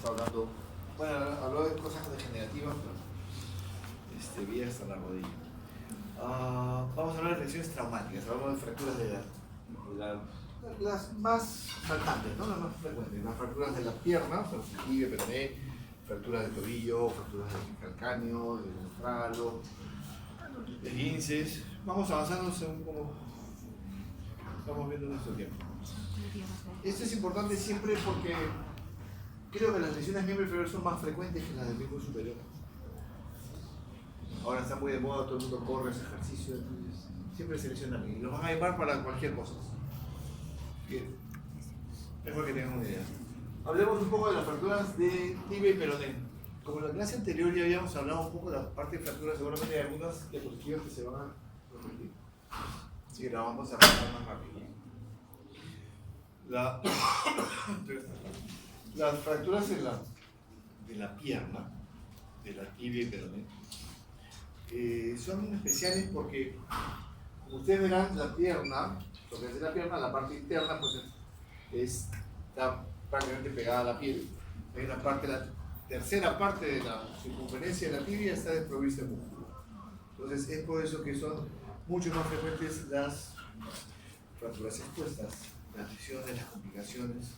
estado hablando, bueno, habló de cosas degenerativas, pero vi hasta la rodilla. Vamos a hablar de lesiones traumáticas, hablamos de fracturas las más saltantes, ¿no? Las más frecuentes, las fracturas de la pierna, o sea, tibia, peroné, fracturas de tobillo, fracturas del calcáneo, del estralo, esguinces. Vamos avanzando según cómo estamos viendo nuestro tiempo. Esto es importante siempre porque creo que las lesiones del miembro inferior son más frecuentes que las del miembro superior. Ahora está muy de moda, todo el mundo corre, hace ejercicio, entonces siempre se lesionan y los van a llamar para cualquier cosa. Bien. Mejor que tengan una idea. Hablemos un poco de las fracturas de tibia y peroné. Como en la clase anterior ya habíamos hablado un poco de la parte de fracturas, seguramente hay algunas diapositivas que se van a repetir. Así que la vamos a pasar más rápido. Las fracturas de la pierna, de la tibia y peroné, son especiales porque, como ustedes verán, la pierna, lo que es de la pierna, la parte interna, pues está prácticamente pegada a la piel. Hay una parte, la tercera parte de la circunferencia de la tibia está desprovista de músculo. Entonces es por eso que son mucho más frecuentes las fracturas expuestas, las lesiones, las complicaciones,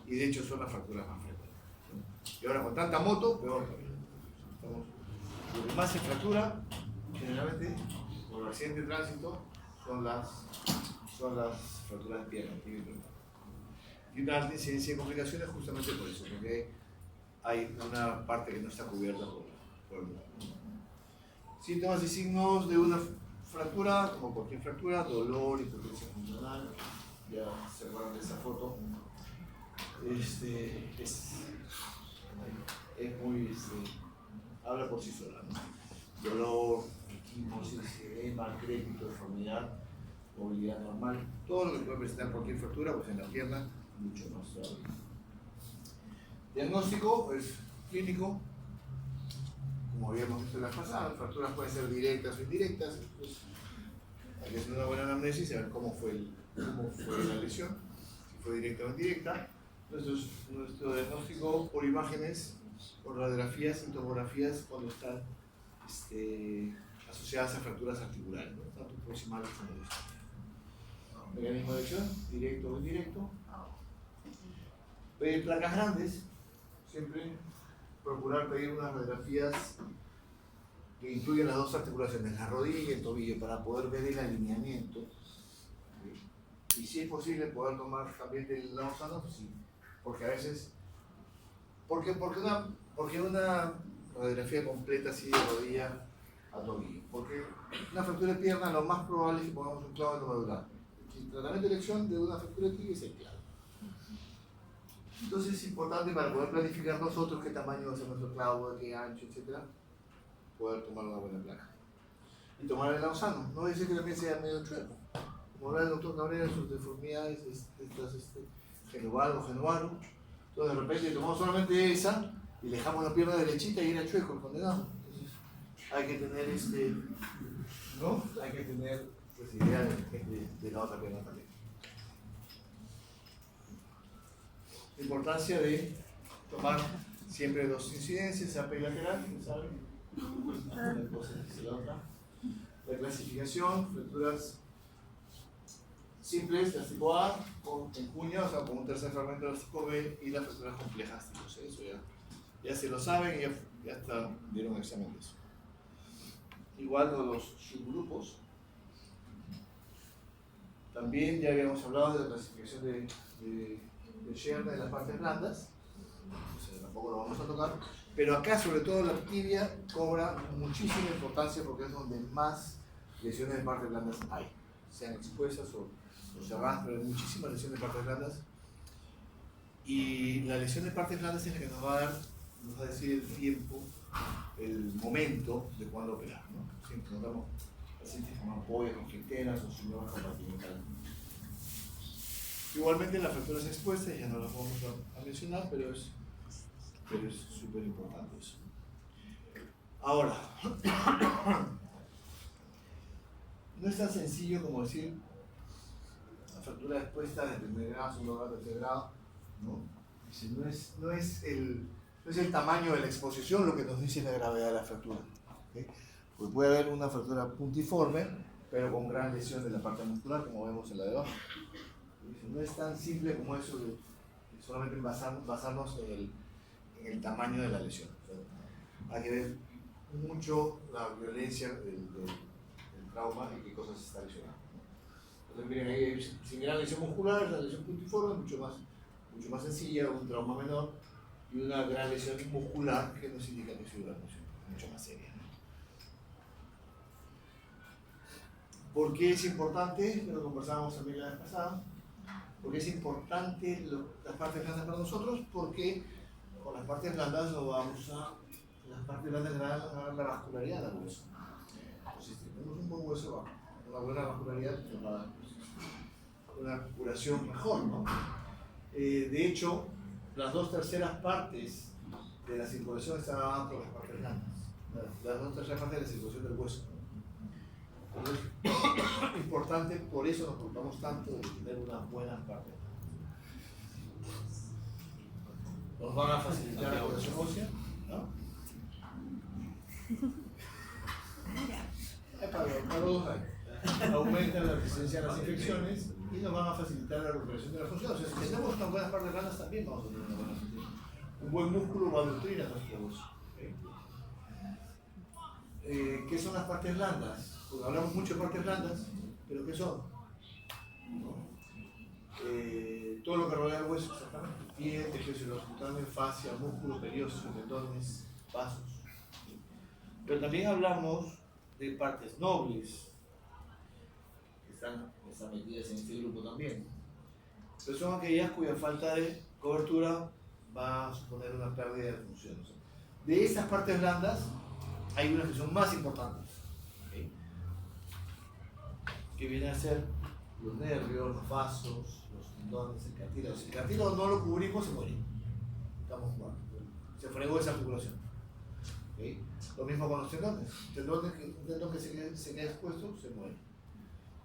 y de hecho son las fracturas más frecuentes. Y ahora con tanta moto, peor todavía. Lo que más se fractura, generalmente, por accidente de tránsito, son las fracturas de pierna, tibia y peroné. Y una alta incidencia de complicaciones justamente por eso, porque hay una parte que no está cubierta por el músculo. Síntomas y signos de una fractura, como cualquier fractura, dolor, impotencia funcional. Ya se acuerdan de esa foto. Es muy. Habla por sí sola, ¿no? Dolor, equimosis, edema, crépito, deformidad, movilidad normal. Todo lo que puede presentar cualquier fractura, pues en la pierna, mucho más todavía. Diagnóstico es clínico. Como habíamos visto en la pasada, las fracturas pueden ser directas o indirectas. Pues hay que hacer una buena anamnesis y saber cómo fue la lesión, si fue directa o indirecta. Nuestro diagnóstico por imágenes, por radiografías y tomografías cuando están asociadas a fracturas articulares, ¿no? Tanto proximales como distales. Mecanismo de acción, directo o indirecto. Pedir placas grandes, siempre procurar pedir unas radiografías que incluyan las dos articulaciones, la rodilla y el tobillo, para poder ver el alineamiento. Y si es posible poder tomar también del lado sano, pues sí, porque a veces, porque una radiografía completa así de rodilla a tobillo, porque una fractura de pierna lo más probable es que pongamos un clavo en lo medular. El tratamiento de elección de una fractura de tibia es el clavo. Entonces es importante para poder planificar nosotros qué tamaño va a ser nuestro clavo, de qué ancho, etc., poder tomar una buena placa. Y tomar el lado sano, no dice que también sea medio chueco. Como habla el doctor Cabrera de sus deformidades, genovaro. Entonces de repente tomamos solamente esa y le dejamos la pierna derechita y era chueco el condenado. Entonces hay que tener ¿no? Hay que tener pues, idea de la otra pierna también. La importancia de tomar siempre dos incidencias, AP y lateral, ¿saben? La clasificación, fracturas simples, las tipo A, en cuña, o sea, con un tercer fragmento de las tipo B, y las fracturas complejas tipo C. Eso ya se lo saben y ya dieron un examen de eso. Igual con los subgrupos. También ya habíamos hablado de la clasificación de Sherman de las partes blandas, o sea, tampoco lo vamos a tocar, pero acá sobre todo la tibia cobra muchísima importancia porque es donde más lesiones de partes blandas hay, sean expuestas o cerradas, pero hay muchísimas lesiones de partes blandas, y la lesión de partes blandas es la que nos va a decir el tiempo, el momento de cuándo operar, ¿no? Siempre notamos pacientes con ampollas, con fronteras o síndromes compartimentales. Igualmente las fracturas expuestas, ya no las vamos a mencionar, pero es súper importante eso. Ahora, no es tan sencillo como decir la fractura expuesta de primer grado, segundo grado, tercer grado, ¿no? Dice, no es el tamaño de la exposición lo que nos dice la gravedad de la fractura. ¿Okay? Pues puede haber una fractura puntiforme, pero con gran lesión de la parte muscular, como vemos en la de abajo. Dice, no es tan simple como eso de solamente basarnos en el tamaño de la lesión. O sea, hay que ver mucho la violencia del trauma y qué cosas se está lesionando. Entonces miren ahí, sin gran lesión muscular, la lesión puntiforme es mucho más sencilla, un trauma menor, y una gran lesión muscular que nos indica que es una lesión mucho más seria. ¿Por qué es importante? Lo conversábamos también la vez pasada. ¿Por qué es importante las partes blandas para nosotros? Porque con las partes blandas no vamos a... Las partes blandas le dan la vascularidad al hueso. Entonces, si tenemos un buen hueso, una buena vascularidad, nos va a dar una curación mejor, ¿no? De hecho, las 2/3 partes de la circulación están dadas por las partes blandas. Las 2/3 partes de la circulación del hueso. Entonces, importante, por eso nos preocupamos tanto de tener unas buenas partes. Nos van a facilitar la curación ósea, ¿no? Para los dos hay. Aumentan la resistencia a las infecciones y nos van a facilitar la recuperación de la función. O sea, si tenemos unas buenas partes blandas, también vamos a tener una buena función. Un buen músculo va a nutrir a nuestro hueso. ¿Qué son las partes blandas? Porque hablamos mucho de partes blandas, pero ¿qué son? Todo lo que rodea el hueso, exactamente. Piel, tejido celular, fascia, músculo, periósteo, tendones, vasos. Pero también hablamos de partes nobles, que están metidas en este grupo también. Pero son aquellas cuya falta de cobertura va a suponer una pérdida de función. O sea, de estas partes blandas, hay unas que son más importantes, ¿okay? Que vienen a ser los nervios, los vasos, los tendones, el cartílago. Si el cartílago no lo cubrimos, se muere. Estamos jugando. Se fregó esa articulación. ¿Okay? Lo mismo con los tendones. Un tendón que se queda expuesto, se muere.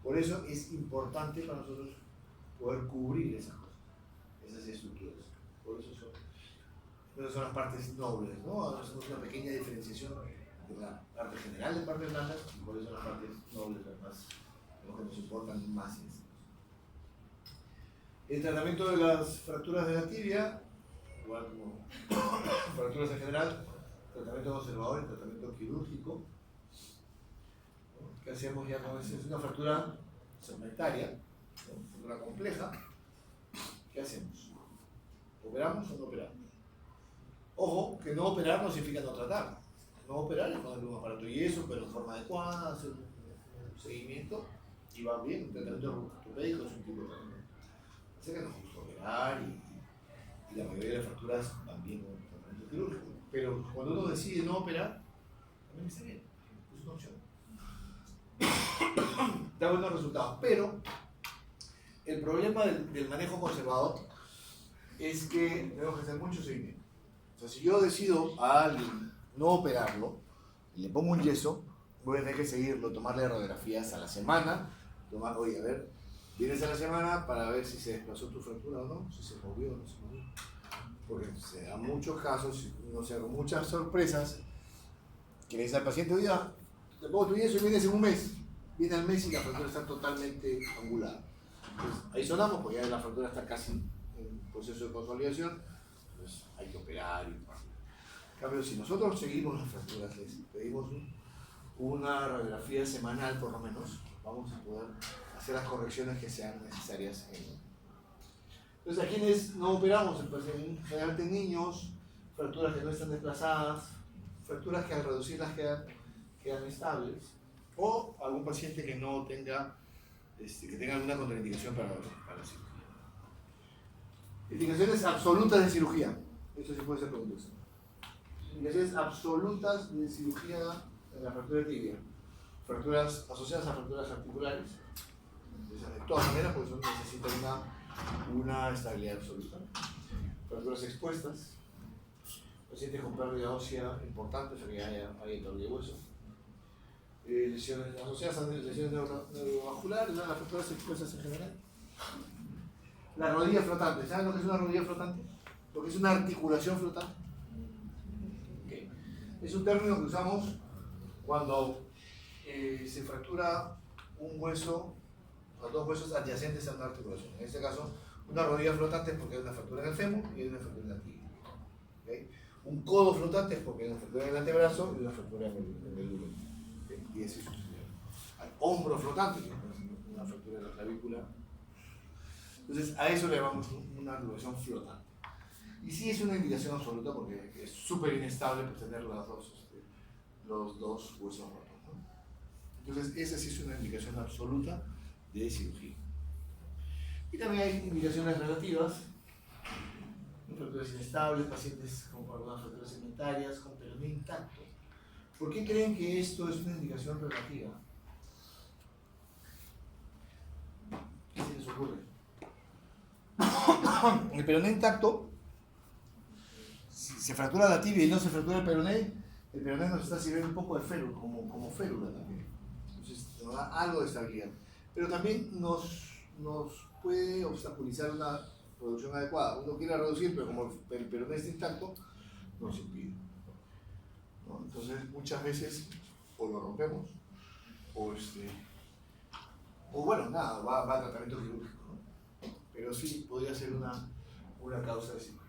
Por eso es importante para nosotros poder cubrir esas cosas, esas estructuras. Por eso son las partes nobles, ¿no? Hacemos una pequeña diferenciación de la parte general de partes blandas y por eso las partes nobles, las que nos importan más. El tratamiento de las fracturas de la tibia, igual como fracturas en general, tratamiento conservador y tratamiento quirúrgico. ¿Qué hacemos ya con eso? Es una fractura segmentaria, ¿no? Una fractura compleja. ¿Qué hacemos? ¿Operamos o no operamos? Ojo, que no operar no significa no tratar. No operar es ponerle un aparato yeso, pero en forma adecuada, hacer un seguimiento y va bien. Un tratamiento ortopédico es un tipo de tratamiento. Así que nos gusta operar y la mayoría de las fracturas van bien con el tratamiento quirúrgico. Pero cuando uno decide no operar, también está bien. Es una opción. Da buenos resultados. Pero el problema del manejo conservador es que tenemos que hacer mucho seguimiento. O sea, si yo decido a alguien no operarlo y le pongo un yeso, voy a tener que seguirlo, tomarle radiografías a la semana, oye, a ver, vienes a la semana para ver si se desplazó tu fractura o no, si se movió o no se movió. Porque se dan muchos casos, no sé, con muchas sorpresas, que le dice al paciente, oye, te pongo tu yeso y vienes en un mes. Viene al mes y la fractura está totalmente angulada. Entonces, ahí sonamos, porque ya la fractura está casi en proceso de consolidación, entonces hay que operar. En cambio, si nosotros seguimos las fracturas, les pedimos una radiografía semanal por lo menos, vamos a poder hacer las correcciones que sean necesarias. Entonces, ¿a quienes no operamos? Generalmente en niños, fracturas que no están desplazadas, fracturas que al reducirlas quedan estables, o algún paciente que no tenga, que tenga alguna contraindicación para la cirugía. Indicaciones absolutas de cirugía. Eso sí puede ser preguntas. Indicaciones absolutas de cirugía en la fractura de tibia. Fracturas asociadas a fracturas articulares. De todas maneras, porque necesitan una estabilidad absoluta. Fracturas expuestas. Pacientes con pérdida ósea importante, o sea que haya pérdida de hueso. Lesiones asociadas a lesiones neurovasculares, las fracturas expuestas en general. La rodilla flotante, ¿saben lo que es una rodilla flotante? Porque es una articulación flotante. Okay. Es un término que usamos cuando se fractura un hueso, o dos huesos adyacentes a una articulación. En este caso, una rodilla flotante es porque hay una fractura en el fémur y hay una fractura en la tibia. ¿Okay? Un codo flotante es porque hay una fractura en el antebrazo y una fractura en el húmero. ¿Okay? Y así sucede. Hay hombro flotante, que es una fractura de la clavícula. Entonces, a eso le llamamos una articulación flotante. Y sí es una indicación absoluta porque es súper inestable pues, tener los dos huesos rotos, ¿no? Entonces, esa sí es una indicación absoluta de cirugía. Y también hay indicaciones relativas, fracturas inestables, pacientes con algunas fracturas segmentarias, con peroné intacto. ¿Por qué creen que esto es una indicación relativa? ¿Qué se les ocurre? El peroné intacto, si se fractura la tibia y no se fractura el peroné nos está sirviendo un poco de férula, como férula también. Entonces nos da algo de estabilidad. Pero también nos puede obstaculizar una producción adecuada. Uno quiere reducir, pero como el peroné está intacto, nos impide, ¿no? Entonces muchas veces o lo rompemos, o bueno, nada, va a tratamiento quirúrgico, ¿no? Pero sí podría ser una causa de cirugía.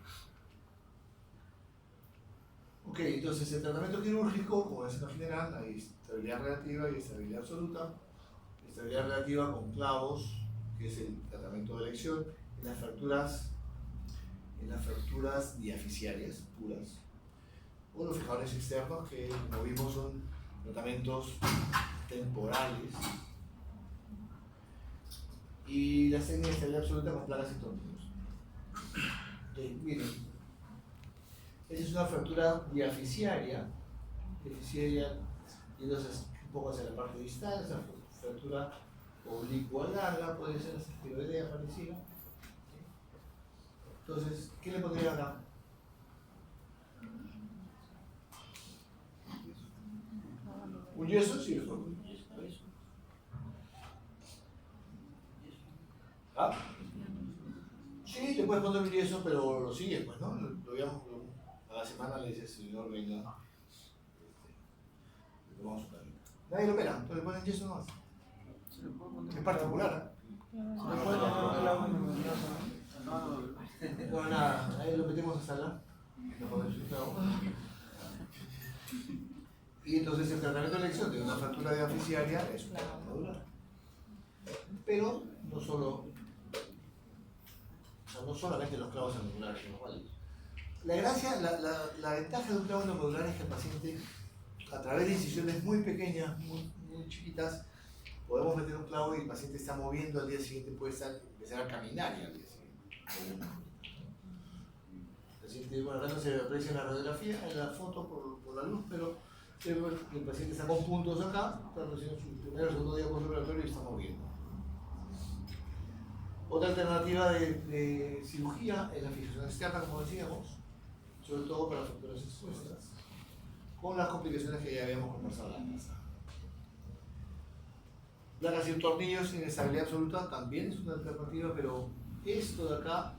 Ok, entonces el tratamiento quirúrgico, como es en general, hay estabilidad relativa y estabilidad absoluta. Estabilidad relativa con clavos, que es el tratamiento de elección, en las fracturas diaficiarias puras, o los fijadores externos, que como vimos son tratamientos temporales, y la técnica de estabilidad absoluta con placas y tornillos. Okay, miren, esa es una fractura diaficiaria, y entonces un poco hacia la parte distal, esa fractura oblicua larga, puede ser esteroidea parecida. Entonces, ¿qué le pondría acá? ¿Un yeso? Sí, es un yeso. ¿Ah? Sí, le puedes poner un yeso, pero lo sigues, pues, ¿no? A la semana le dices, señor, venga, le tomamos su carita. Nadie lo opera, entonces le ponen yeso nomás. Es particular, ¿eh? No, nada, ahí lo metemos a sala. Y entonces el tratamiento de elección de una fractura diaficiaria es una medular. Pero no solamente los clavos medulares son los válidos. La ventaja de un clavo medular es que el paciente, a través de incisiones muy pequeñas, muy chiquitas, podemos meter un clavo y el paciente está moviendo, al día siguiente puede empezar a caminar y al día siguiente. El paciente, bueno, acá no se aprecia en la radiografía, en la foto por la luz, pero el paciente está con puntos acá, está recibiendo su primer o segundo día postoperatorio y está moviendo. Otra alternativa de cirugía es la fijación externa, como decíamos, sobre todo para fracturas expuestas, con las complicaciones que ya habíamos conversado la vez pasada. Placas y tornillos sin estabilidad absoluta también es una alternativa, pero esto de acá,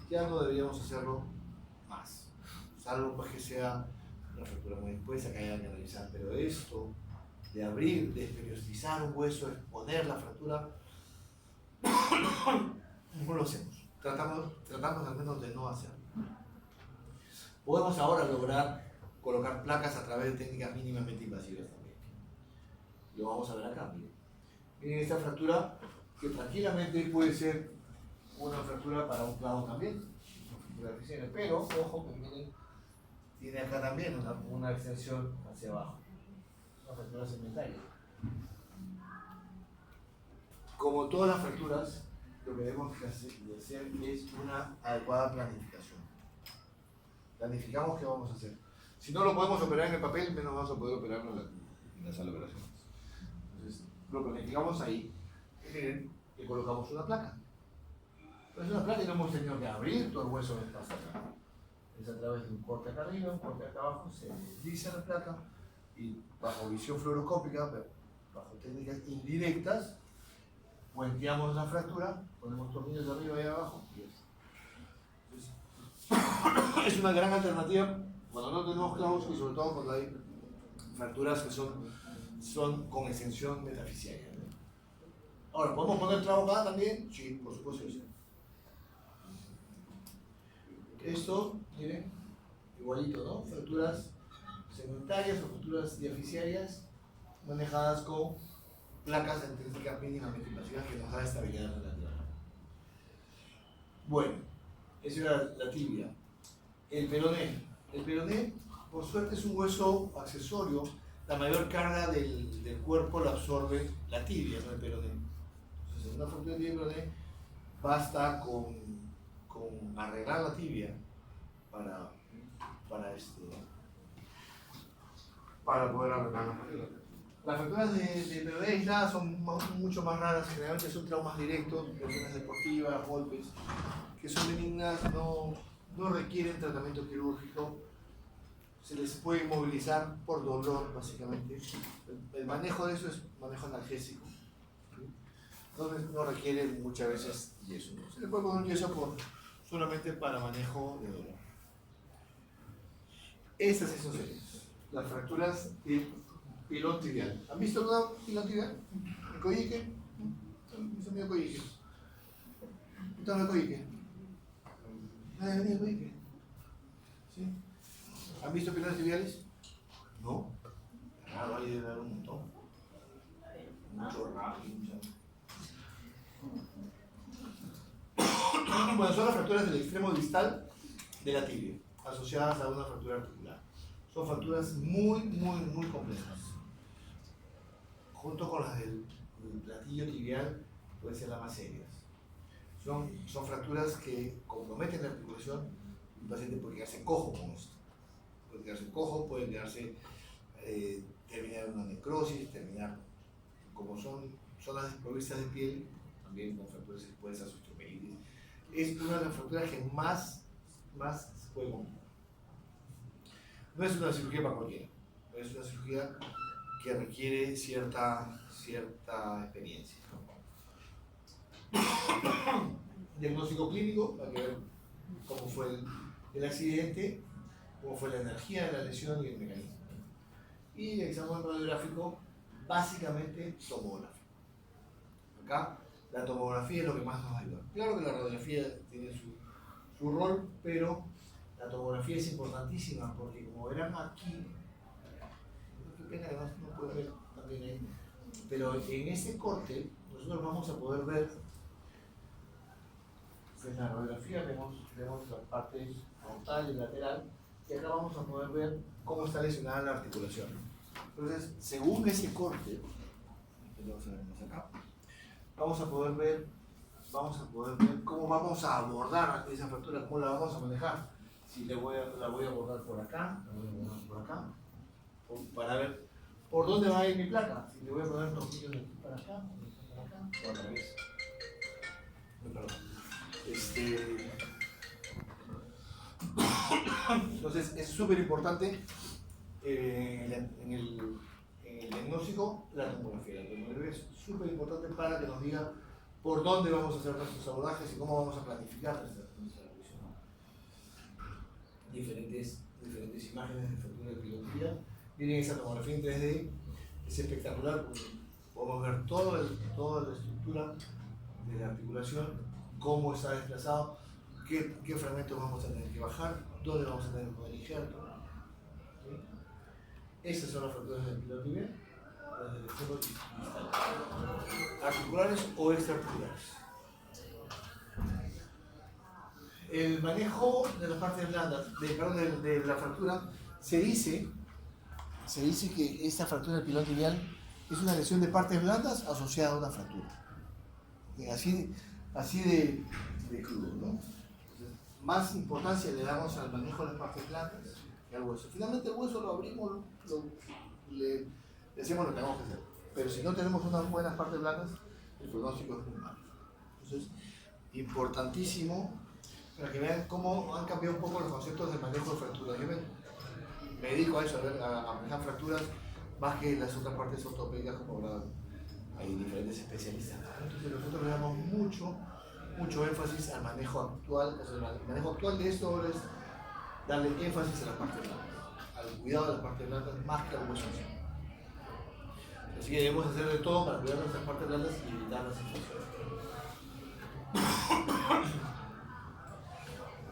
ya no deberíamos hacerlo más, salvo pues que sea una fractura muy expuesta que haya que analizar, pero esto de abrir, de periostizar un hueso, exponer la fractura, no lo hacemos, tratamos al menos de no hacerlo. Podemos ahora lograr colocar placas a través de técnicas mínimamente invasivas también. Lo vamos a ver acá, miren. Miren esta fractura que tranquilamente puede ser una fractura para un clavo también, una fractura eficiente, pero ojo que miren, tiene acá también una extensión hacia abajo, una fractura segmentaria. Como todas las fracturas, lo que debemos hacer es una adecuada planificación. Planificamos qué vamos a hacer. Si no lo podemos operar en el papel, menos vamos a poder operarlo en la sala de operaciones. Entonces, lo planificamos ahí. Y miren, le colocamos una placa. Pues una placa y no hemos tenido que abrir todo el hueso de esta acá. Es a través de un corte acá arriba, un corte acá abajo, se desliza la placa y bajo visión fluoroscópica, bajo técnicas indirectas, puenteamos la fractura, ponemos tornillos de arriba y abajo y eso. es una gran alternativa cuando no tenemos clavos y sobre todo cuando hay fracturas que son con extensión metafisiaria. Ahora, ¿podemos poner clavo acá también? Sí, por supuesto que sí. Esto, miren, igualito, ¿no? Fracturas segmentarias o fracturas diafisiarias manejadas con placas intrínsecas mínimamente invasivas que nos da estabilidad relativa. Bueno, esa era la tibia. El peroné. El peroné, por suerte, es un hueso accesorio. La mayor carga del cuerpo la absorbe la tibia, no el peroné. Entonces, en una fractura de tibia y peroné basta con arreglar la tibia para poder arreglar la fractura. Las fracturas de peroné aisladas son mucho más raras, generalmente son traumas directos, lesiones deportivas, golpes, que son benignas, no requieren tratamiento quirúrgico, se les puede inmovilizar por dolor, básicamente. El manejo de eso es manejo analgésico. Entonces no requiere muchas veces yeso. Se le puede poner un yeso solamente para manejo de dolor. Estas son las fracturas de pilón tibial. ¿Han visto alguna pilón tibial? ¿El collique? ¿Han visto mi collique? ¿Está el collique? ¿Nadie ha venido el collique? ¿Sí? ¿Han visto pilones tibiales? No. Claro, ahí debe haber un montón. Mucho rato, Bueno, son las fracturas del extremo distal de la tibia, asociadas a una fractura articular. Son fracturas muy complejas. Junto con las del platillo tibial, pueden ser las más serias. Son fracturas que comprometen la articulación y el paciente puede quedarse cojo con esto. Puede quedarse cojo, puede quedarse, terminar en una necrosis, terminar como son las desprovistas de piel, también con fracturas expuestas a osteoperitis. Es una de las fracturas que más se puede complicar. No es una cirugía para cualquiera, es una cirugía que requiere cierta experiencia. Diagnóstico clínico, para que ver cómo fue el accidente, cómo fue la energía de la lesión y el mecanismo. Y el examen radiográfico, básicamente tomográfico. Acá la tomografía es lo que más nos ayuda. Claro que la radiografía tiene su rol, pero la tomografía es importantísima porque, como verán aquí, qué pena que no puede ver también ahí, pero en este corte nosotros vamos a poder ver, en la radiografía vemos la parte frontal y lateral, y acá vamos a poder ver cómo está lesionada la articulación. Entonces, según ese corte, vamos a poder ver cómo vamos a abordar esa fractura, cómo la vamos a manejar. Si la voy a abordar por acá, para ver por dónde va a ir mi placa. Si le voy a poner tornillos de aquí para acá, o a través. Entonces es súper importante en el diagnóstico la tomografía. La tomografía es súper importante para que nos diga por dónde vamos a hacer nuestros abordajes y cómo vamos a planificar nuestra revisión. Diferentes imágenes de fractura de pilotía. Miren esa tomografía en 3D, es espectacular porque podemos ver toda la estructura de la articulación, cómo está desplazado, qué fragmentos vamos a tener que bajar, dónde vamos a tener que poner injerto. ¿Sí? Esas son las fracturas del pilón tibial, las del extremo distal, articulares o extraarticulares. El manejo de las partes blandas, de la fractura, se dice que esta fractura del pilón tibial es una lesión de partes blandas asociada a una fractura. Así de crudo, ¿no? Entonces, más importancia le damos al manejo de las partes blandas que al hueso. Finalmente el hueso lo abrimos, le hacemos lo que tenemos que hacer. Pero si no tenemos unas buenas partes blandas, el pronóstico es muy malo. Entonces, importantísimo para que vean cómo han cambiado un poco los conceptos de manejo de fracturas. Yo me dedico a eso, a manejar fracturas más que las otras partes ortopédicas, como habrá, hay diferentes especialistas. Entonces nosotros le damos mucho énfasis al manejo actual. O sea, el manejo actual de esto es darle énfasis a la parte blanda, al cuidado de las partes blandas más que al hueso en sí. Así que debemos hacer de todo para cuidar nuestras partes blandas y evitar las infecciones.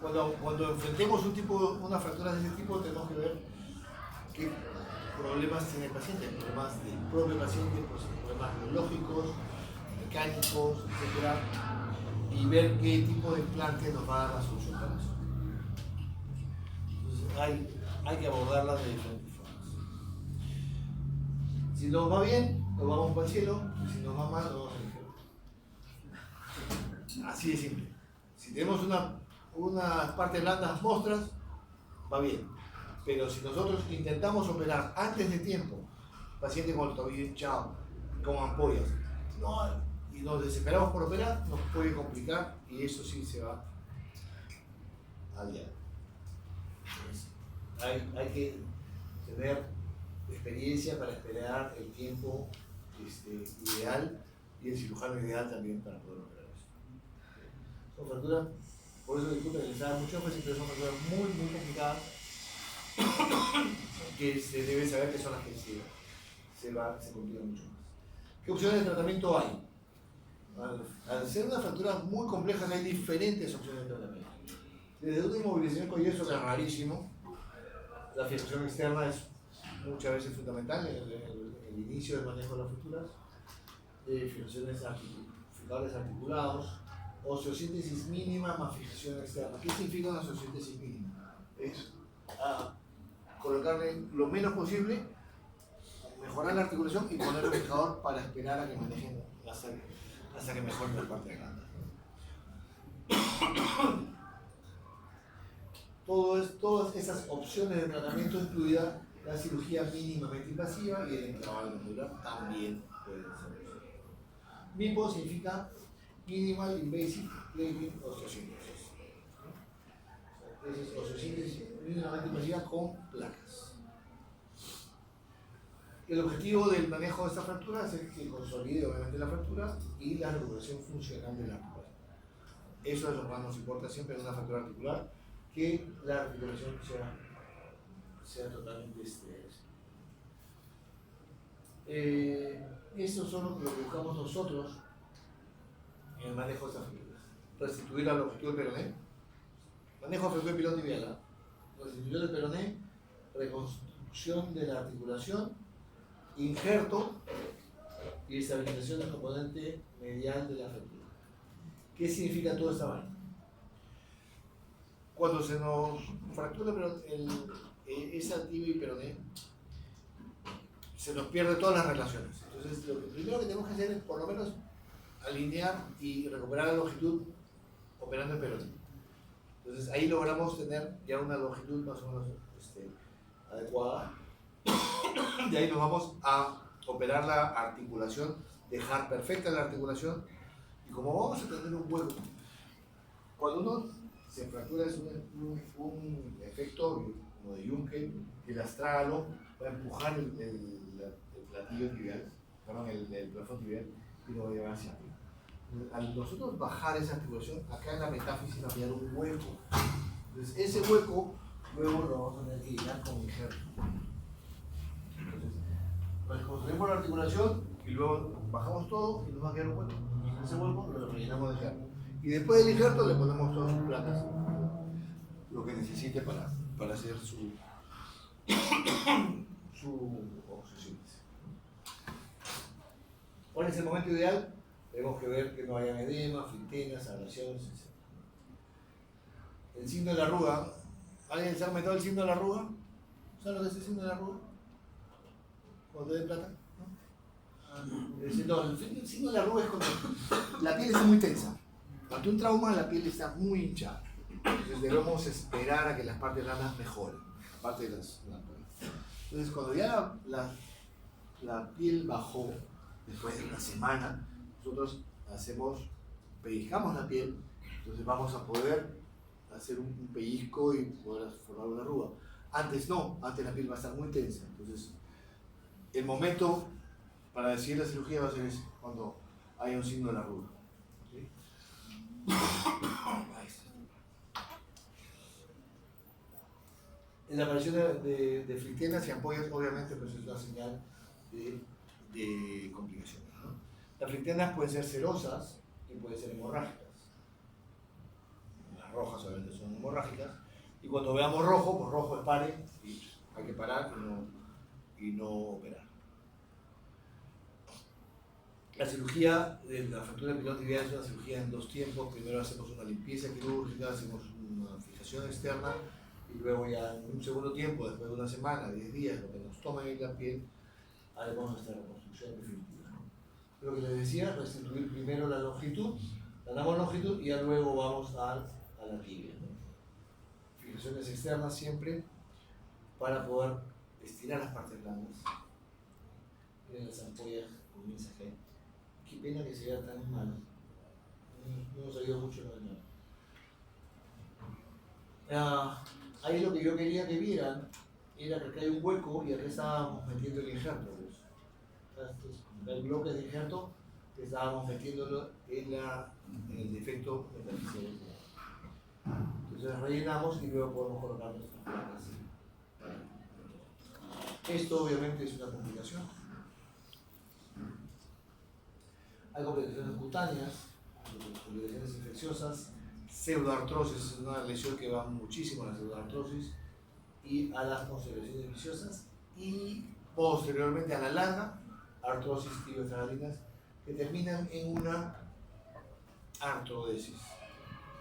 Cuando enfrentemos una fractura de ese tipo, tenemos que ver qué problemas tiene el paciente, problemas del propio paciente, problemas biológicos, mecánicos, etc. Y ver qué tipo de implante nos va a dar la solución para eso. Entonces hay que abordarla de diferentes formas. Si nos va bien, nos vamos para el cielo, y si nos va mal, nos vamos al infierno. Así de simple. Si tenemos unas partes blandas mostras, va bien. Pero si nosotros intentamos operar antes de tiempo, paciente con el tobillo hinchado, con ampollas, y nos desesperamos por operar, nos puede complicar y eso sí se va a liar. Hay que tener experiencia para esperar el tiempo ideal y el cirujano ideal también para poder operar eso. Son fracturas, por eso disculpen que les da mucho énfasis, pero son fracturas muy complicadas que se debe saber que son las que se complican mucho más. ¿Qué opciones de tratamiento hay? Al ser una fractura muy compleja hay diferentes opciones de tratamiento. Desde una inmovilización con yeso, que es rarísimo, la fijación externa es muchas veces fundamental en el inicio del manejo de las fracturas, fijaciones fijables articulados, osteosíntesis mínima más fijación externa. ¿Qué significa una osteosíntesis mínima? Es colocarle lo menos posible, mejorar la articulación y poner el fijador para esperar a que manejen hasta que mejoren la parte grande. Todas esas opciones de tratamiento, incluida la cirugía mínimamente invasiva y el enclavado glandular, también pueden ser. MIPO significa Minimal Invasive Plating Osteosíntesis. Es osteosíntesis mínimamente invasiva con placas. El objetivo del manejo de esta fractura es que consolide obviamente la fractura y la recuperación funcional de la articulación. Eso es lo que más nos importa siempre en una fractura articular, que la articulación sea totalmente eso son lo que buscamos nosotros en el manejo de estas fracturas. Restituir la longitud del peroné, manejo de fractura pilón tibial, restitución del peroné, reconstrucción de la articulación, injerto y estabilización del componente medial de la fractura. ¿Qué significa toda esta vaina? Cuando se nos fractura esa tibia y peroné, se nos pierde todas las relaciones. Entonces, lo primero que tenemos que hacer es por lo menos alinear y recuperar la longitud operando el peroné. Entonces, ahí logramos tener ya una longitud más o menos adecuada. De ahí nos vamos a operar la articulación, dejar perfecta la articulación, y como vamos a tener un hueco, cuando uno se fractura es un efecto como de Juncker, que el astrágalo va a empujar el platillo tibial, el plafón tibial, y lo va a llevar hacia arriba. Al nosotros bajar esa articulación, acá en la metáfisis va a quedar un hueco. Entonces ese hueco luego lo vamos a tener que llenar con injerto. Entonces, reconstruimos la articulación y luego bajamos todo y nos va a quedar un hueco. Y ese hueco lo rellenamos de injerto. Y después del injerto le ponemos todas sus placas, lo que necesite para hacer su obsesíntese. ¿Cuál es el momento ideal? Tenemos que ver que no haya edema, fintenas, ablaciones, etc. El signo de la arruga. ¿Alguien se ha comentado el signo de la arruga? ¿Saben lo que es el signo de la arruga? Cuando te den plata. ¿No? El signo de la arruga es cuando la piel está muy tensa. Ante un trauma, la piel está muy hinchada. Entonces debemos esperar a que las partes blandas mejoren. Aparte de las Entonces, cuando ya la piel bajó, después de una semana, nosotros pellizcamos la piel, entonces vamos a poder hacer un pellizco y poder formar una arruga. Antes no, antes la piel va a estar muy tensa. Entonces, el momento para decir la cirugía va a ser ese, cuando haya un signo de la arruga. ¿Sí? la aparición de frictenas y ampollas, obviamente, pues es una señal de complicaciones, ¿no? Las frictenas pueden ser serosas y pueden ser hemorrágicas. Las rojas obviamente son hemorrágicas. Y cuando veamos rojo, pues rojo es pare y hay que parar y no operar. La cirugía de la fractura epicondiliar es una cirugía en 2 tiempos. Primero hacemos una limpieza quirúrgica, hacemos una fijación externa y luego ya en un segundo tiempo, después de una semana, 10 días, lo que nos tome en la piel, haremos nuestra reconstrucción definitiva, ¿no? Lo que les decía, restituir primero la longitud, ganamos longitud y ya luego vamos a la tibia, ¿no? Fijaciones externas siempre para poder estirar las partes blandas. Miren las ampollas con mensaje. Qué pena que se vea tan mal. No hemos oído mucho lo de nada. Ahí lo que yo quería que vieran era que acá hay un hueco y acá estábamos metiendo el injerto. Entonces, hay bloques de injerto que estábamos metiéndolo en el defecto metafísico. Entonces rellenamos y luego podemos colocar nuestras placas. Esto obviamente es una complicación. Hay complicaciones cutáneas, complicaciones infecciosas, pseudoartrosis es una lesión que va muchísimo a la pseudoartrosis y a las conservaciones viciosas y posteriormente a la larga artrosis tibioestragalinas que terminan en una artrodesis.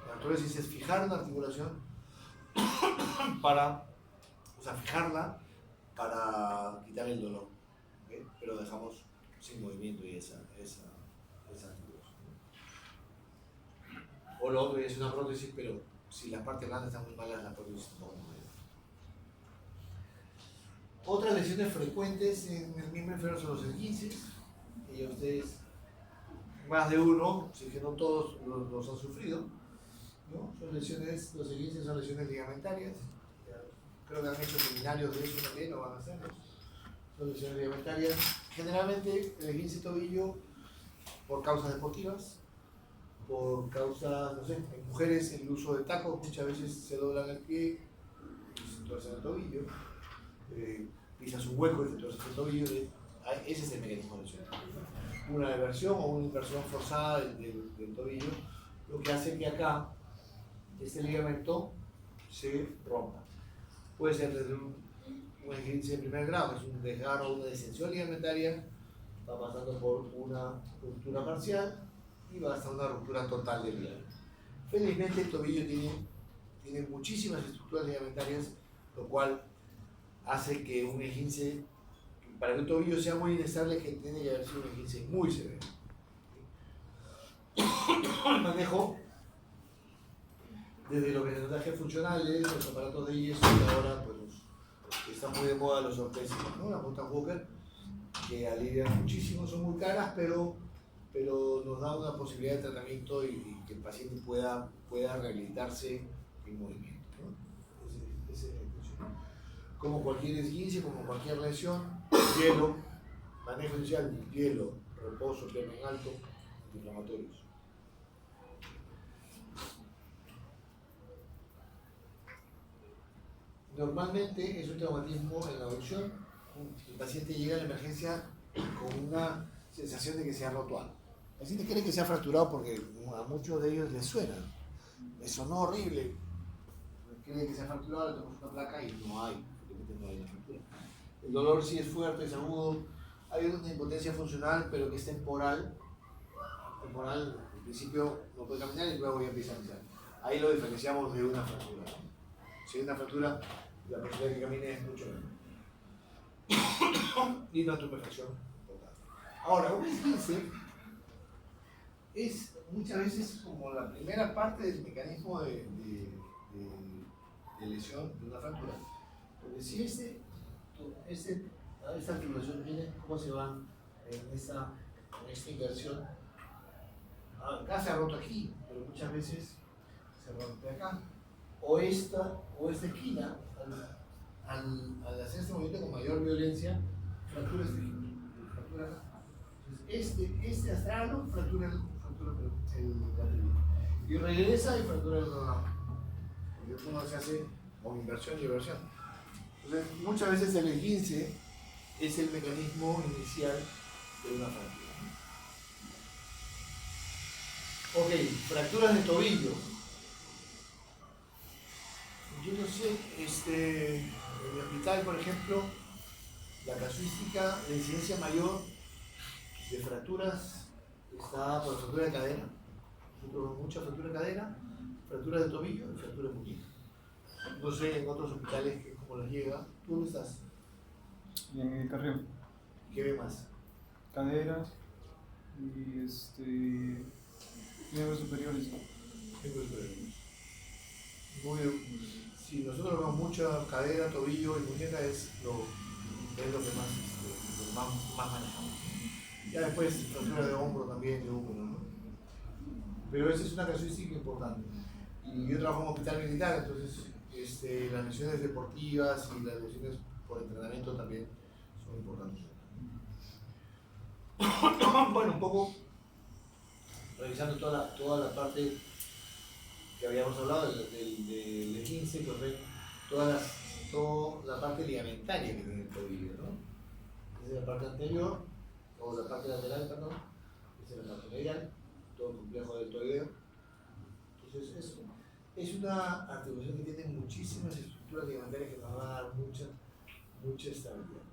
La artrodesis es fijar una articulación fijarla para quitar el dolor, ¿okay? Pero dejamos sin movimiento y esa articulación. O lo otro es una prótesis, pero si las partes blandas están muy malas, la prótesis no. Otras lesiones frecuentes en el miembro inferior son los esguinces, y ustedes, más de uno, si es que no todos los han sufrido, ¿no? Son lesiones, los esguinces son lesiones ligamentarias, creo que han hecho seminarios de eso también, lo van a hacer, ¿no? Son lesiones ligamentarias, generalmente el esguince tobillo por causas deportivas, por causas, no sé, en mujeres el uso de tacos, muchas veces se doblan el pie y se tuercen el tobillo, pisas un hueco y te tuerces el tobillo, ese es el mecanismo de lesión. Una reversión o una inversión forzada del tobillo, lo que hace que acá este ligamento se rompa. Puede ser desde un esguince de primer grado, que es un desgarro o una distensión ligamentaria, va pasando por una ruptura parcial y va hasta una ruptura total del ligamento. Felizmente el tobillo tiene muchísimas estructuras ligamentarias, lo cual hace que un esguince, para que un tobillo sea muy inestable, que tiene que haber sido un esguince muy severo. El manejo, desde los vendajes funcionales, los aparatos de yeso y ahora pues están muy de moda los ortésicos, ¿no? Las botas Walker, que alivian muchísimo, son muy caras, pero nos da una posibilidad de tratamiento y que el paciente pueda rehabilitarse en movimiento, ¿no? Esa es la intención. Como cualquier esguince, como cualquier lesión, hielo, manejo inicial, hielo, reposo, pierna en alto, antiinflamatorios. Normalmente es un traumatismo en la abducción. El paciente llega a la emergencia con una sensación de que se ha roto algo. El paciente cree que se ha fracturado porque a muchos de ellos les suena. Les sonó horrible. Cree que se ha fracturado, le tomamos una placa y no hay una fractura. El dolor sí es fuerte, es agudo. Hay una impotencia funcional, pero que es temporal. Temporal, al principio no puede caminar y luego ya empieza a caminar. Ahí lo diferenciamos de una fractura. Si hay una fractura, la posibilidad de que camine es mucho menor. Y una estupefacción importante. Ahora, un esguince es muchas veces como la primera parte del mecanismo de lesión de una fractura. Porque si esta articulación, miren cómo se van en esta inversión. Acá se ha roto aquí, pero muchas veces se rompe acá. O esta esquina, al hacer este movimiento con mayor violencia, fractura este giro, fractura acá. Entonces, este astralo fractura el lateral. Y regresa y fractura el otro lado. Porque uno se hace con inversión y reversión. Entonces, muchas veces el esguince es el mecanismo inicial de una fractura. Ok, fracturas de tobillo. Yo no sé, en el hospital, por ejemplo, la casuística de incidencia mayor de fracturas está por fractura de cadera. Nosotros vemos mucha fractura de cadera, fractura de tobillo y fractura de muñeca. No sé en otros hospitales cómo les llega. ¿Tú dónde estás? En el Carrión. ¿Qué ve más? Caderas y miembros superiores. Si nosotros vemos mucha cadera, tobillo y muñeca es lo que más manejamos. Ya después fractura de hombro también, de húmero, ¿no? Pero esa es una casuística importante. Y yo trabajo en un hospital militar, entonces las lesiones deportivas y las lesiones por entrenamiento también son importantes. Bueno, un poco revisando toda la parte que habíamos hablado del esguince, pues ven toda la parte ligamentaria que tiene el tobillo, ¿no? Esa es la parte anterior, o la parte lateral, perdón, esa es la parte medial, todo el complejo deltoideo. Entonces, es una articulación que tiene muchísimas estructuras ligamentarias que nos van a dar mucha estabilidad.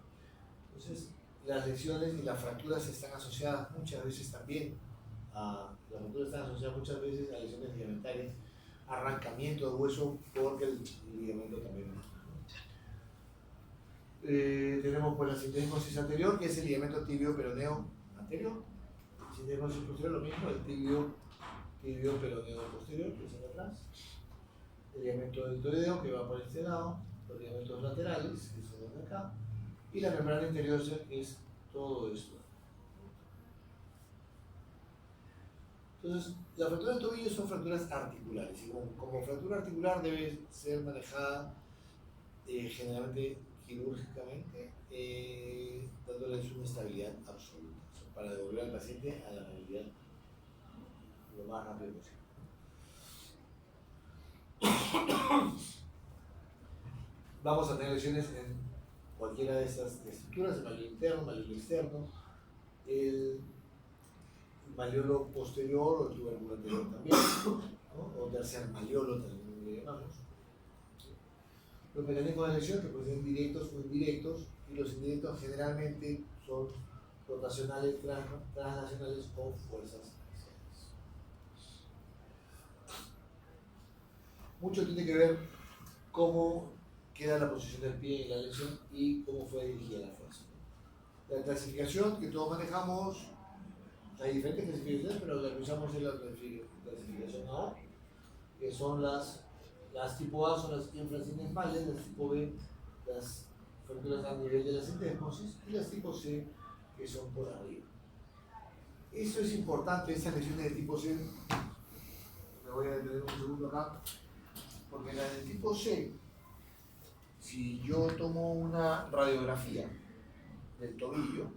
Entonces, las lesiones y las fracturas están asociadas muchas veces también las fracturas están asociadas muchas veces a lesiones ligamentarias, arrancamiento de hueso porque el ligamento también. Tenemos pues la sintesmosis anterior, que es el ligamento tibio-peroneo anterior. Sintesmosis posterior, lo mismo, el tibio-peroneo posterior, que es el atrás. El ligamento deltoideo, que va por este lado. Los ligamentos laterales, que son los de acá. Y la membrana interior, que es todo esto. Entonces, las fracturas de tobillo son fracturas articulares y como fractura articular debe ser manejada generalmente quirúrgicamente, dándoles una estabilidad absoluta, para devolver al paciente a la movilidad lo más rápido posible. Vamos a tener lesiones en cualquiera de estas estructuras, el malleolo interno, el malleolo externo, el malleolo posterior o el tubérculo anterior también, ¿no? O tercer malleolo también le llamamos. Los mecanismos de lesión que pueden ser directos o indirectos, y los indirectos generalmente son rotacionales, transnacionales o fuerzas axiales. Mucho tiene que ver cómo queda la posición del pie en la lesión y cómo fue dirigida la fuerza. La clasificación que todos manejamos, hay diferentes clasificaciones, pero la que usamos es la clasificación A, que son las tipo A son las infrasintesmales, las tipo B, las fracturas a nivel de la sintesmosis, y las tipo C, que son por arriba. Eso es importante, esas lesiones de tipo C, me voy a detener un segundo acá, porque las de tipo C, si yo tomo una radiografía del tobillo,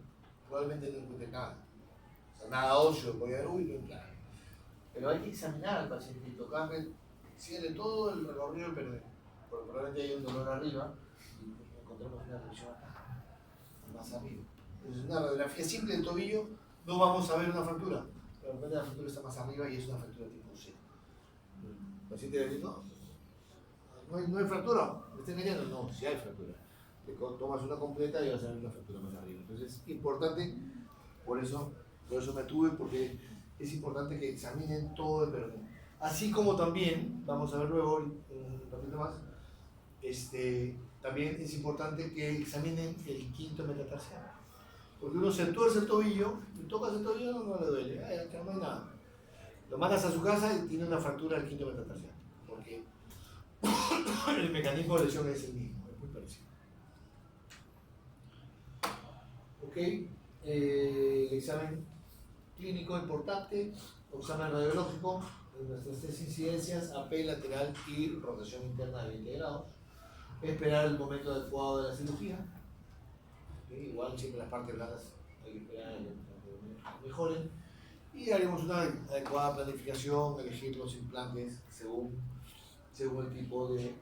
probablemente no encuentre nada. O sea, nada óseo, voy a ver, uy, claro. Pero hay que examinar al paciente y tocarle, de todo el recorrido, pero porque probablemente hay un dolor arriba y encontramos una lesión acá, más arriba. Entonces, una radiografía simple del tobillo, no vamos a ver una fractura. De repente la fractura está más arriba y es una fractura tipo C. El paciente le dice, no hay fractura, ¿me está engañando? No, sí hay fractura. Le tomas una completa y vas a ver una fractura más arriba. Entonces es importante, por eso me tuve, porque es importante que examinen todo el peroneo. Así como también, vamos a ver luego un ratito más, también es importante que examinen el quinto metatarsiano. Porque uno se tuerce el tobillo, y tocas el tobillo, no le duele, acá no hay nada. Lo mandas a su casa y tiene una fractura del quinto metatarsiano. Porque el mecanismo de lesión es el mismo, es muy parecido. Ok, el examen clínico importante, examen radiológico, en nuestras tres incidencias, AP lateral y rotación interna de 20 grados. Esperar el momento adecuado de la cirugía. Igual siempre las partes blandas hay que esperar a que mejoren. Y haremos una adecuada planificación, elegir los implantes según el tipo de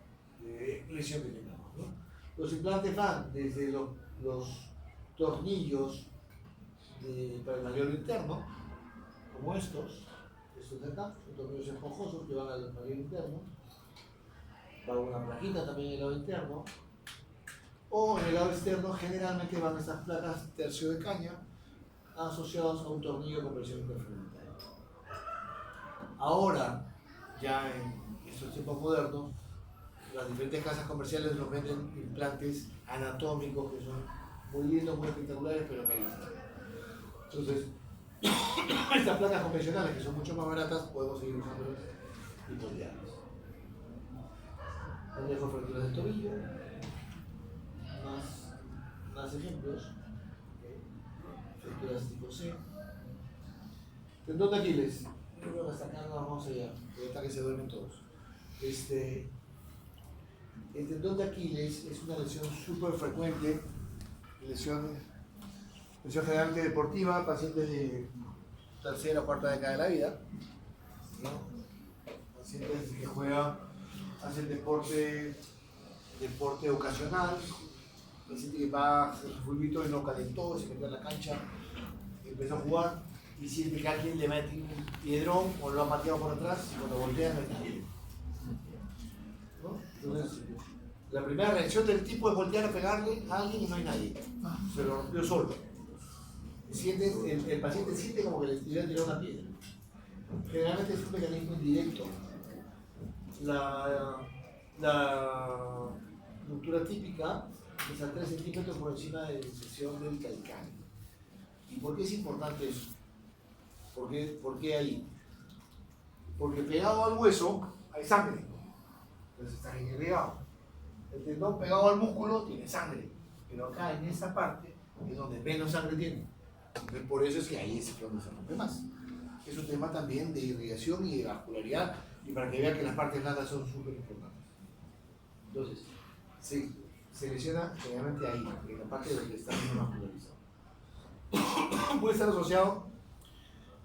lesión que tengamos, ¿no? Los implantes van desde los tornillos para el malleolo interno, como estos de acá, son tornillos esponjosos que van al malleolo interno. Va una plaquita también en el lado interno. O en el lado externo generalmente van estas placas tercio de caña asociadas a un tornillo con presión interferencial. Ahora, ya en estos tiempos modernos, las diferentes casas comerciales nos venden implantes anatómicos que son muy lindos, muy espectaculares, pero carísimos. Entonces, estas placas convencionales, que son mucho más baratas, podemos seguir usándolas y moldearlas. Manejo fracturas del tobillo, más ejemplos, fracturas tipo C. Tendón de Aquiles, yo creo que hasta acá no vamos allá, porque hasta que se duermen todos. El tendón de Aquiles es una lesión súper frecuente, lesión generalmente deportiva, pacientes de tercera o cuarta década de la vida, ¿no? Pacientes que hacen deporte ocasional, paciente que va a hacer su fulbito y no calentó, se metió en la cancha, empezó a jugar y siente que alguien le mete un piedrón o lo ha pateado por atrás y cuando voltea no hay nadie, ¿no? Entonces, la primera reacción del tipo es voltear a pegarle a alguien y no hay nadie, se lo rompió solo. El paciente siente como que le hubieran tirado una piedra. Generalmente es un mecanismo indirecto. La ruptura típica es a 3 centímetros por encima de la sección del calcáneo. ¿Y por qué es importante eso? ¿Por qué ahí? Porque pegado al hueso hay sangre. Entonces está bien pegado. El tendón pegado al músculo tiene sangre. Pero acá en esta parte es donde menos sangre tiene. Entonces, por eso es que ahí es donde se rompe más. Es un tema también de irrigación y de vascularidad, y para que vean que las partes blandas son súper importantes. Entonces, se lesiona generalmente ahí, en la parte donde está bien vascularizado. Puede estar asociado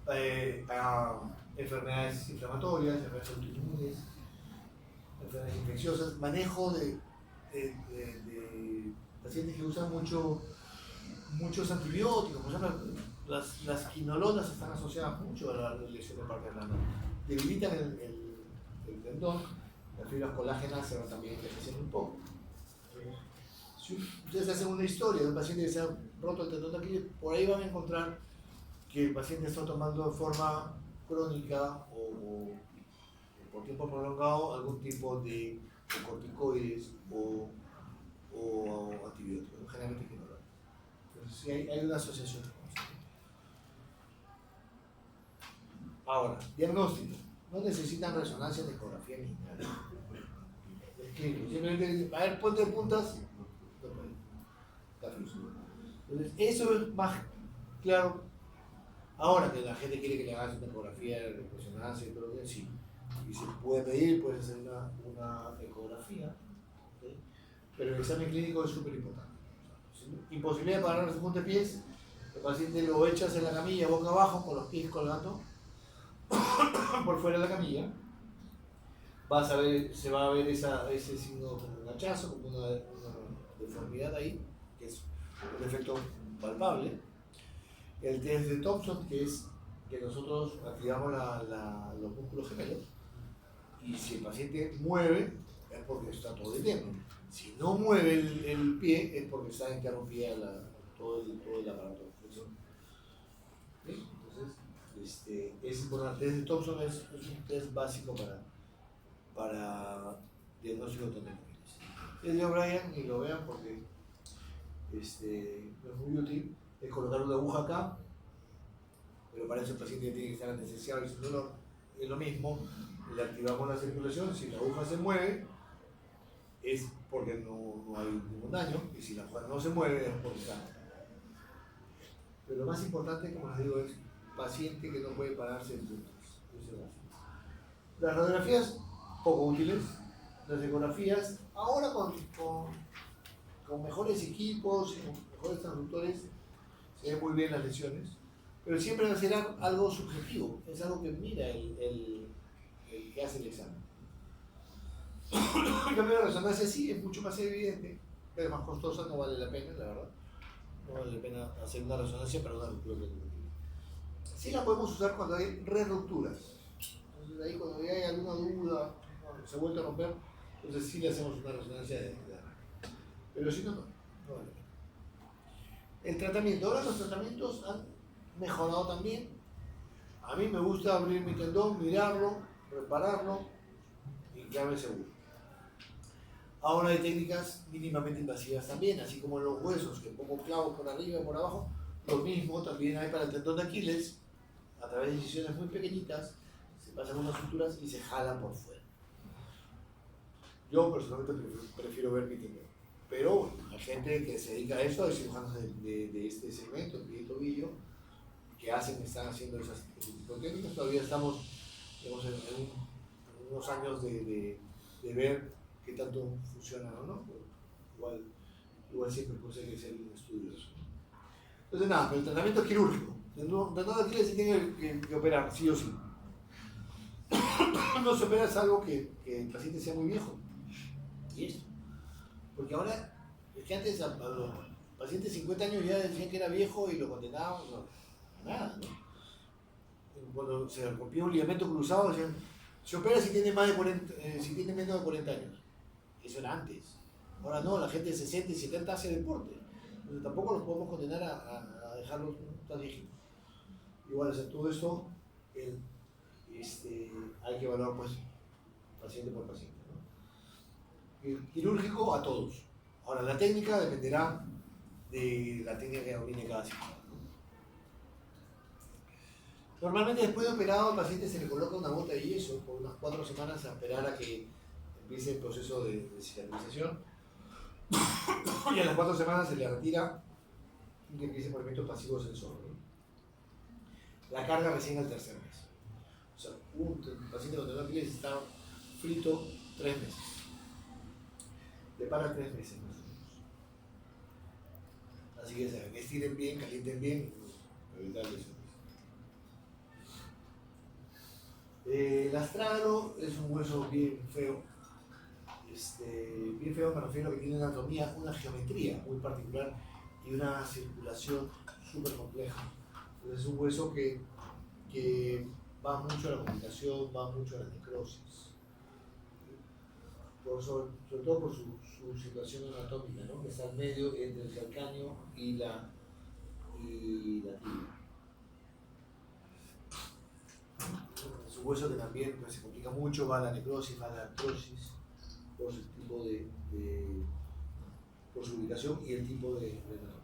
a enfermedades inflamatorias, enfermedades autoinmunes, enfermedades infecciosas, manejo de pacientes que usan muchos antibióticos, por ejemplo, las quinolonas están asociadas mucho a la lesión de parte blanda. Debilitan el tendón, las fibras colágenas se van también envejeciendo un poco. Si ustedes hacen una historia de un paciente que se ha roto el tendón de Aquiles, por ahí van a encontrar que el paciente está tomando de forma crónica o por tiempo prolongado algún tipo de corticoides o antibióticos, generalmente quinolonas. Entonces sí hay una asociación. Ahora, diagnóstico. No necesitan resonancia ni ecografía ni nada. Es clínico. Simplemente, a ver, ponte puntas. Entonces, eso es más claro. Ahora que la gente quiere que le hagas una ecografía, resonancia y todo lo que sí. Y se puede pedir, puedes hacer una ecografía. ¿Sí? Pero el examen clínico es súper importante. Imposibilidad de parar los puntapiés. El paciente lo echas en la camilla boca abajo con los pies colgando por fuera de la camilla. Se va a ver ese signo como un hachazo, como una deformidad ahí, que es un efecto palpable. El test de Thompson, que es que nosotros activamos los músculos gemelos, y si el paciente mueve es porque está todo detenido. Si no mueve el pie es porque está interrumpida todo el aparato de flexión. ¿Sí? Entonces, es importante. El test de Thompson es un test básico para diagnóstico de tendón de Aquiles. El de O'Brien, y lo vean porque es muy útil, es colocar una aguja acá, pero para eso el paciente tiene que estar anestesiado y sin dolor. Es lo mismo, le activamos la circulación, si la aguja se mueve, es porque no hay ningún daño, y si la aguja no se mueve es porque está. Pero lo más importante, como les digo, es paciente que no puede pararse en puntos. Las radiografías poco útiles, las ecografías, ahora con mejores equipos y con mejores transductores se ven muy bien las lesiones, pero siempre va a ser algo subjetivo, es algo que mira el que hace el examen. En cambio, la resonancia sí es mucho más evidente, es más costosa, no vale la pena, la verdad. No vale la pena hacer una resonancia para una ruptura percutativa. Sí la podemos usar cuando hay re-rupturas. Entonces ahí cuando ya hay alguna duda, no, se ha vuelto a romper, entonces sí le hacemos una resonancia de pero si no, no vale la pena. El tratamiento, ahora los tratamientos han mejorado también. A mí me gusta abrir mi tendón, mirarlo, repararlo y quedarme seguro. Ahora hay técnicas mínimamente invasivas también, así como en los huesos, que pongo clavos por arriba y por abajo, lo mismo también hay para el tendón de Aquiles, a través de incisiones muy pequeñitas, se pasan unas suturas y se jalan por fuera. Yo personalmente prefiero ver mi tendón, pero bueno, hay gente que se dedica a eso, hay cirujanos de este segmento, el pie y tobillo, que están haciendo ese tipo de técnicas. Todavía estamos digamos, en unos años de ver qué tanto funciona o no. Igual siempre puede ser estudios. Entonces nada, pero el tratamiento es quirúrgico. Tendón de Aquiles se tiene que operar, sí o sí. No se opera salvo que el paciente sea muy viejo. Y esto. Porque ahora, es que antes a los pacientes de 50 años ya decían que era viejo y lo condenaban. No, nada, ¿no? Cuando se rompía un ligamento cruzado, decían, se opera si tiene, si tiene menos de 40 años. Eso era antes. Ahora no, la gente de 60 y 70 hace deporte. Entonces tampoco los podemos condenar a dejarlos tan viejitos. Igual, o sea, todo eso hay que evaluar pues, paciente por paciente, ¿no? El quirúrgico a todos. Ahora, la técnica dependerá de la técnica que domine cada cirujano. Normalmente después de operado al paciente se le coloca una bota de yeso por unas 4 semanas a esperar a que empiece el proceso de cicatrización. Y a las 4 semanas se le retira y que empiece movimientos pasivos sensor, ¿no? La carga recién al tercer mes. O sea, un paciente con tendón de Aquiles está frito 3 meses. Le para 3 meses más o menos. Así que saben, estiren bien, calienten bien, para evitar lesiones. El astrágalo es un hueso bien feo. Bien feo me refiero a que tiene una anatomía, una geometría muy particular y una circulación súper compleja. Entonces es un hueso que va mucho a la complicación, va mucho a la necrosis. Sobre todo por su situación anatómica, ¿no? Que está en medio entre el calcáneo y la tibia. Es un hueso que también pues, se complica mucho, va a la necrosis, va a la artrosis, por su tipo por su ubicación y el tipo de anatomía.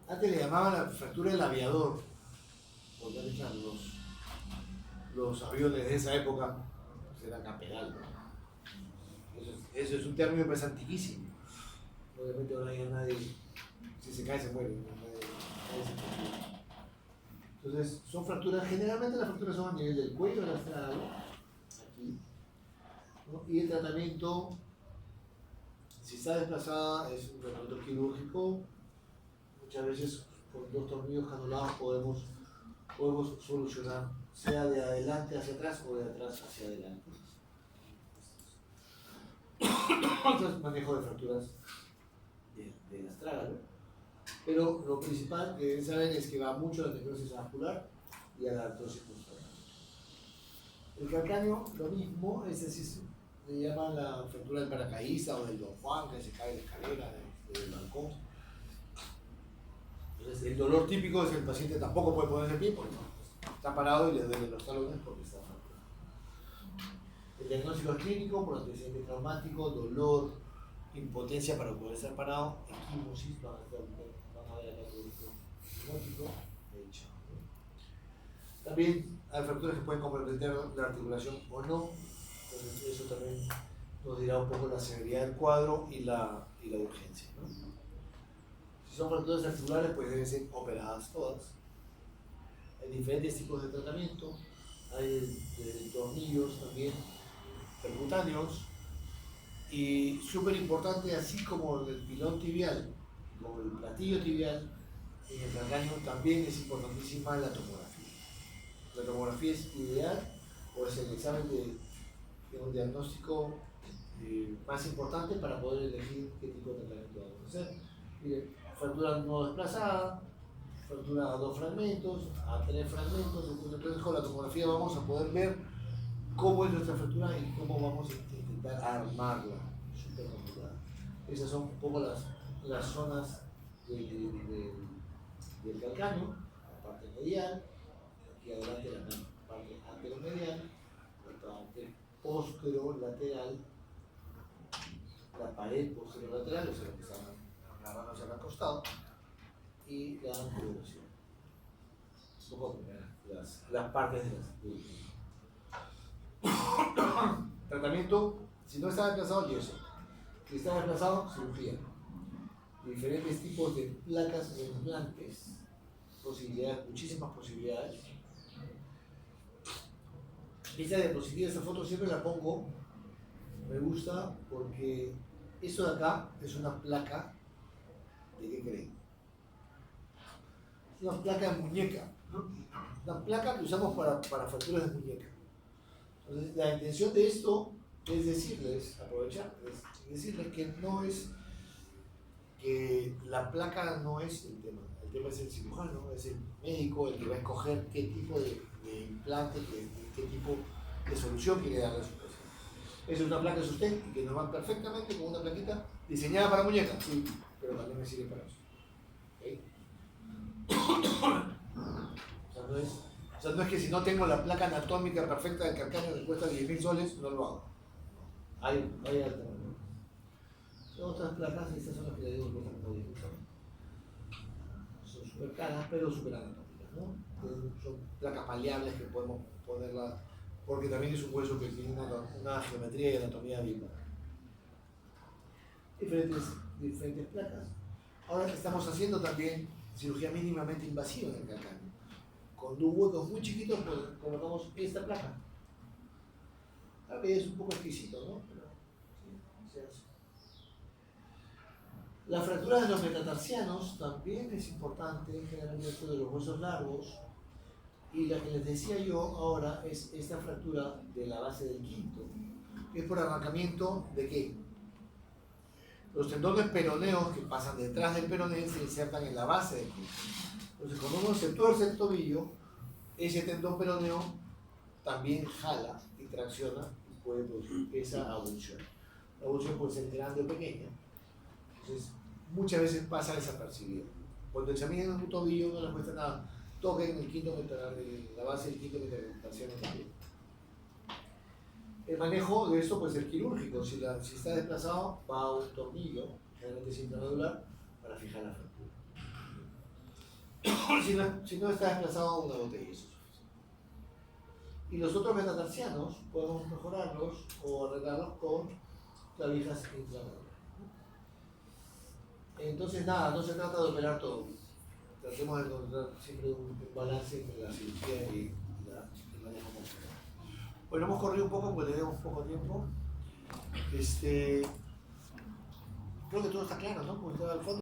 Antes le llamaban la fractura del aviador, porque antes los aviones de esa época pues, eran a pedal, ¿no? Eso es un término pues, antiquísimo. Obviamente ahora ya nadie, si se cae se muere, nadie se fractura. Entonces, son fracturas, generalmente las fracturas son a nivel del cuello, del astrágalo, aquí, ¿no? Y el tratamiento, si está desplazada, es un tratamiento quirúrgico. Muchas veces con 2 tornillos canulados podemos solucionar, sea de adelante hacia atrás o de atrás hacia adelante. Entonces, manejo de fracturas del astrágalo. Pero lo principal que deben saber es que va mucho a la necrosis vascular y a la artrosis posterior. El calcáneo, lo mismo, es decir, le llaman la fractura del paracaidista o del Don Juan, que se cae de la escalera, del balcón. Entonces, el dolor típico es que el paciente tampoco puede ponerse en pie porque está parado y le duelen los talones porque está fracturado. El diagnóstico es clínico por antecedente traumático, dolor, impotencia para poder estar parado, equimosis, van a ver acá el psicótico, de hecho. También hay fracturas que pueden comprometer la articulación o no, entonces eso también nos dirá un poco la severidad del cuadro y la urgencia, ¿no? Si son fracturas articulares, pues deben ser operadas todas. Hay diferentes tipos de tratamiento, hay de tornillos también, percutáneos, y súper importante, así como el pilón tibial, como el platillo tibial, en el calcáneo también es importantísima la tomografía. La tomografía es ideal, o es el examen de un diagnóstico más importante para poder elegir qué tipo de tratamiento vamos a hacer. Mire, fractura no desplazada, fractura a 2 fragmentos, a 3 fragmentos, entonces con la tomografía vamos a poder ver cómo es nuestra fractura y cómo vamos a intentar armarla, súper complicada. Esas son un poco las zonas del calcáneo, la parte medial, aquí adelante la parte anteromedial, la parte posterolateral, la pared posterolateral, o sea, lo que está agarrándose al costado, y la anterolateral. Un poco las partes de las tratamiento, si no está desplazado, yeso. Si está desplazado, cirugía. Diferentes tipos de placas de implantes, posibilidades, muchísimas posibilidades. Esta diapositiva, esta foto siempre la pongo, me gusta porque esto de acá es una placa, ¿de qué creen? Es una placa de muñeca, ¿no? Una placa que usamos para fracturas de muñeca. Entonces, la intención de esto es decirles, aprovechar, es decirles que no es, que la placa no es el tema es el cirujano, es el médico el que va a escoger qué tipo de implante, qué tipo de solución quiere darle a su paciente. Esa es una placa de sostén que nos va perfectamente con una plaquita diseñada para muñecas, sí, pero también me sirve para eso. ¿Okay? O sea, no es que si no tengo la placa anatómica perfecta del calcáneo que cuesta 10.000 soles, no lo hago. Hay alternativas. Son otras placas, estas son las que le digo que cuestan como 10.000 soles. Son súper caras, pero súper anatómicas, ¿no? Son placas maleables que podemos ponerlas, porque también es un hueso que tiene una geometría y anatomía bien buena. Diferentes placas. Ahora estamos haciendo también cirugía mínimamente invasiva en el calcáneo. Con 2 huecos muy chiquitos colocamos esta placa. A veces es un poco exquisito, ¿no? Pero sí, se hace. La fractura de los metatarsianos también es importante, generalmente esto de los huesos largos. Y la que les decía yo ahora es esta fractura de la base del quinto. Es por arrancamiento de qué? Los tendones peroneos que pasan detrás del peroné se insertan en la base del quinto. Entonces, cuando uno se tuerce el tobillo, ese tendón peroneo también jala y tracciona y puede producir esa abulsión. La abulsión puede ser grande o pequeña. Entonces, muchas veces pasa desapercibido. Cuando examinan un tobillo no les cuesta nada. Toquen el quinto la base del quinto metatarsiano también. El manejo de esto puede ser quirúrgico. Si está desplazado, va a un tornillo, generalmente es intramedular, para fijar la fractura. Si no está desplazado, una botella es suficiente. Y los otros metatarsianos podemos mejorarlos o arreglarlos con clavijas intramedulares. Entonces, nada, no se trata de operar todo. Tratemos de encontrar siempre un balance entre la cirugía y el manejo funcional. Bueno, hemos corrido un poco porque tenemos poco tiempo. Creo que todo está claro, ¿no? Como estaba al fondo.